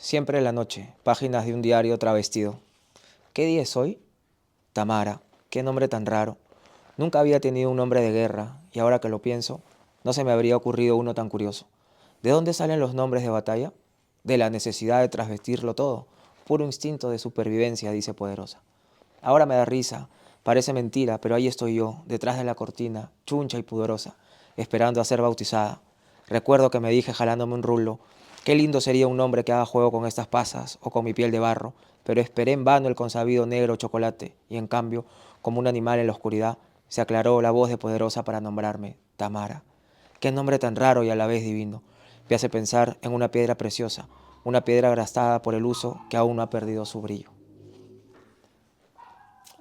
Siempre en la noche, páginas de un diario travestido. ¿Qué día es hoy? Tamara, qué nombre tan raro. Nunca había tenido un nombre de guerra, y ahora que lo pienso, no se me habría ocurrido uno tan curioso. ¿De dónde salen los nombres de batalla? De la necesidad de trasvestirlo todo. Puro instinto de supervivencia, dice Poderosa. Ahora me da risa, parece mentira, pero ahí estoy yo, detrás de la cortina, chuncha y pudorosa, esperando a ser bautizada. Recuerdo que me dije jalándome un rulo, qué lindo sería un hombre que haga juego con estas pasas o con mi piel de barro, pero esperé en vano el consabido negro chocolate, y en cambio, como un animal en la oscuridad, se aclaró la voz de Poderosa para nombrarme Tamara. Qué nombre tan raro y a la vez divino. Me hace pensar en una piedra preciosa, una piedra gastada por el uso que aún no ha perdido su brillo.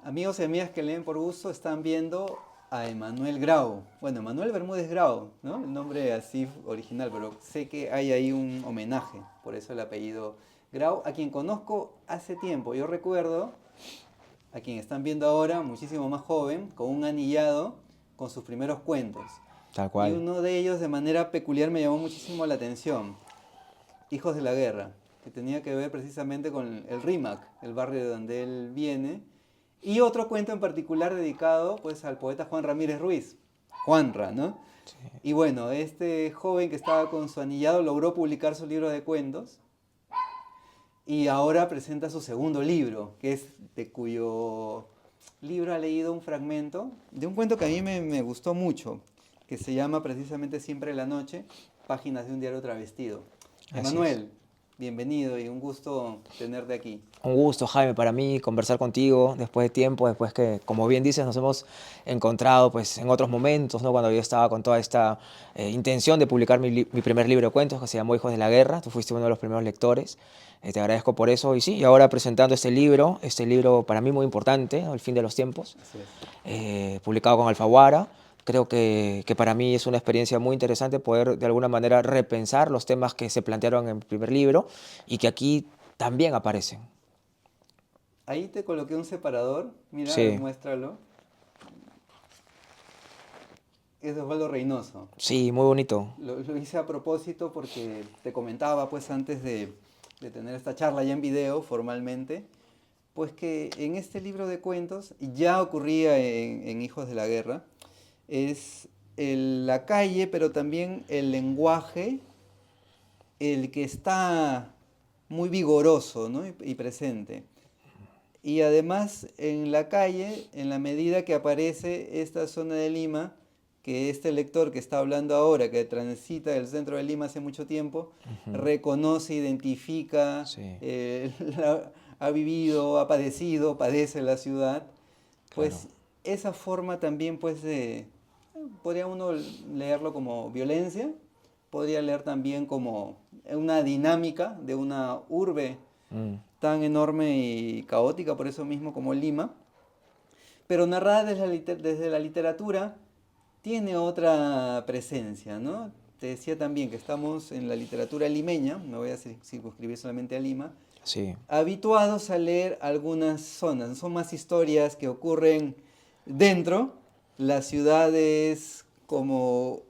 Amigos y amigas que leen por gusto están viendo a Emanuel Grau. Bueno, Emanuel Bermúdez Grau, ¿no? El nombre así original, pero sé que hay ahí un homenaje, por eso el apellido Grau, a quien conozco hace tiempo. Yo recuerdo a quien están viendo ahora, muchísimo más joven, con un anillado, con sus primeros cuentos. Tal Y cual. uno de ellos de manera peculiar me llamó muchísimo la atención, Hijos de la Guerra, que tenía que ver precisamente con el Rímac, el barrio de donde él viene, y otro cuento en particular dedicado pues al poeta Juan Ramírez Ruiz, Juanra, ¿no? Sí. Y bueno, este joven que estaba con su anillado logró publicar su libro de cuentos y ahora presenta su segundo libro, que es de cuyo libro ha leído un fragmento de un cuento que a mí me gustó mucho, que se llama precisamente Siempre en la noche, páginas de un diario travestido. Así es. Emanuel, bienvenido y un gusto tenerte aquí. Un gusto, Jaime, para mí conversar contigo después de tiempo, después que, como bien dices, nos hemos encontrado pues, en otros momentos, ¿no? Cuando yo estaba con toda esta intención de publicar mi primer libro de cuentos que se llamó Hijos de la Guerra. Tú fuiste uno de los primeros lectores. Te agradezco por eso. Y sí, y ahora presentando este libro para mí muy importante, ¿no? El fin de los tiempos, Así es. publicado con Alfaguara. Creo que para mí es una experiencia muy interesante poder de alguna manera repensar los temas que se plantearon en el primer libro y que aquí también aparecen. Ahí te coloqué un separador, mira, a ver, Sí, muéstralo. Es de Osvaldo Reynoso. sí, muy bonito. Lo hice a propósito porque te comentaba pues antes de tener esta charla ya en video formalmente, pues que en este libro de cuentos, y ya ocurría en Hijos de la Guerra, es la calle, pero también el lenguaje, el que está muy vigoroso, ¿no? Y presente. Y además en la calle, en la medida que aparece esta zona de Lima, que este lector que está hablando ahora, que transita el centro de Lima hace mucho tiempo, Ujú. reconoce, identifica, Sí, ha vivido, ha padecido, padece la ciudad, claro. pues esa forma también pues podría uno leerlo como violencia, podría leer también como una dinámica de una urbe Mm, tan enorme y caótica, por eso mismo como Lima, pero narrada desde la literatura tiene otra presencia, ¿no? Te decía también que estamos en la literatura limeña, me voy a circunscribir solamente a Lima, sí, habituados a leer algunas zonas, son más historias que ocurren dentro, la ciudad es como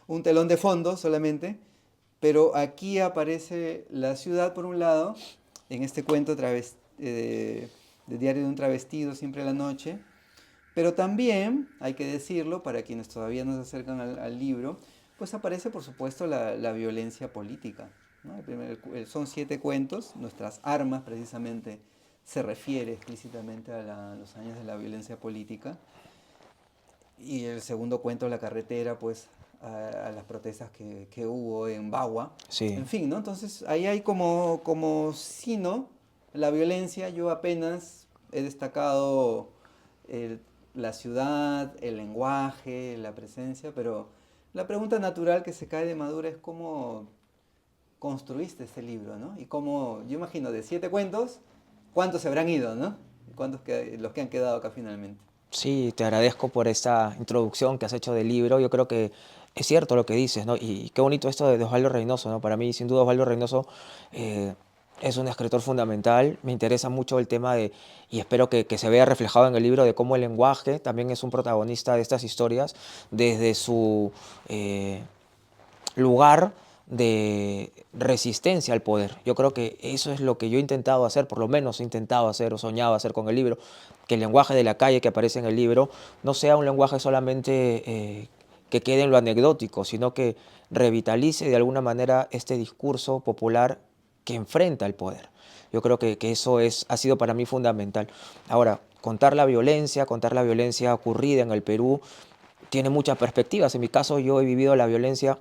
un telón de fondo solamente, pero aquí aparece la ciudad por un lado, en este cuento de Diario de un travestido, siempre a la noche, pero también, hay que decirlo, para quienes todavía no se acercan al libro, pues aparece por supuesto la violencia política, ¿no? Son 7 cuentos, nuestras armas precisamente se refiere explícitamente a los años de la violencia política, y el segundo cuento, La carretera, pues a las protestas que hubo en Bagua. sí, En fin, ¿no? Entonces ahí hay como sino la violencia. Yo apenas he destacado el- la ciudad, el lenguaje, la presencia, pero la pregunta natural que se cae de Madura es cómo construiste este libro, ¿no? Y cómo, yo imagino, de 7 cuentos, ¿cuántos se habrán ido, ¿no? ¿Cuántos los que han quedado acá finalmente? sí, te agradezco por esta introducción que has hecho del libro. Yo creo que es cierto lo que dices, ¿no? Y qué bonito esto de Osvaldo Reynoso, ¿no? Para mí, sin duda, Osvaldo Reynoso eh, es un escritor fundamental. Me interesa mucho el tema de, y espero que se vea reflejado en el libro, de cómo el lenguaje también es un protagonista de estas historias desde su eh, lugar de resistencia al poder. Yo creo que eso es lo que yo he intentado hacer, por lo menos he intentado hacer o soñaba hacer con el libro, que el lenguaje de la calle que aparece en el libro no sea un lenguaje solamente que quede en lo anecdótico, sino que revitalice de alguna manera este discurso popular que enfrenta el poder. Yo creo que eso ha sido para mí fundamental. Ahora, contar la violencia ocurrida en el Perú, tiene muchas perspectivas. En mi caso, yo he vivido la violencia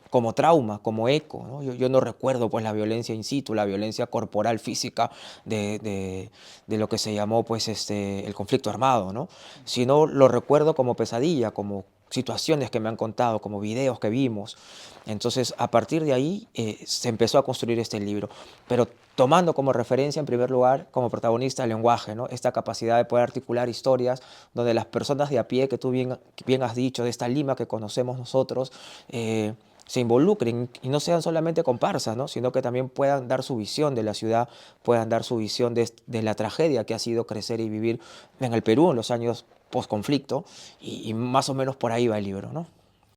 como trauma, como eco, ¿no? Yo no recuerdo pues la violencia in situ, la violencia corporal, física de lo que se llamó pues el conflicto armado, ¿no? Sino lo recuerdo como pesadilla, como situaciones que me han contado, como videos que vimos. Entonces, a partir de ahí se empezó a construir este libro, pero tomando como referencia, en primer lugar, como protagonista el lenguaje, ¿no? Esta capacidad de poder articular historias donde las personas de a pie, que tú bien has dicho, de esta Lima que conocemos nosotros, se involucren y no sean solamente comparsas, ¿no? Sino que también puedan dar su visión de la ciudad, puedan dar su visión de la tragedia que ha sido crecer y vivir en el Perú en los años post-conflicto, y más o menos por ahí va el libro, ¿no?